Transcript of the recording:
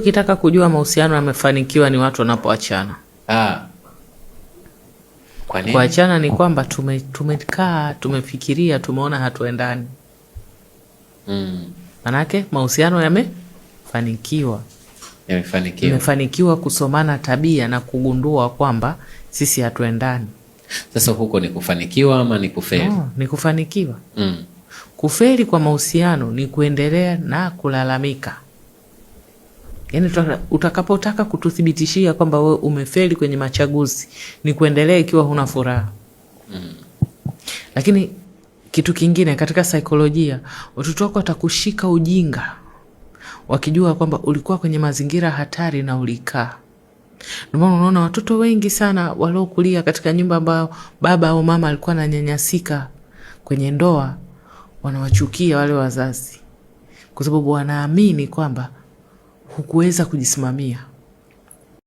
ukitaka kujua mahusiano yamefanikiwa ni watu wanapoachana. Kwa nini? Kuachana ni kwamba tumekaa, tumefikiria, tumeona hatuendani. Manake mahusiano yamefanikiwa. Yamefanikiwa kusomana tabia na kugundua kwamba sisi hatuendani. Sasa huko ni kufanikiwa ama ni kufeli? Ni kufanikiwa. Kufeli kwa mahusiano ni kuendelea na kulalamika. Yaani utakapotaka kututhibitishia kwamba wewe umefeli kwenye machaguzi ni kuendelea ikiwa huna furaha. Lakini kitu kingine katika saikolojia, watoto wako watakushika ujinga wakijua kwamba ulikuwa kwenye mazingira hatari na ulikaa. Ndio maana unaona watoto wengi sana waliokulia katika nyumba ambayo baba au mama alikuwa ananyanyasika kwenye ndoa wanawachukia wale wazazi, kwa sababu wanaamini kwamba hukuweza kujisimamia.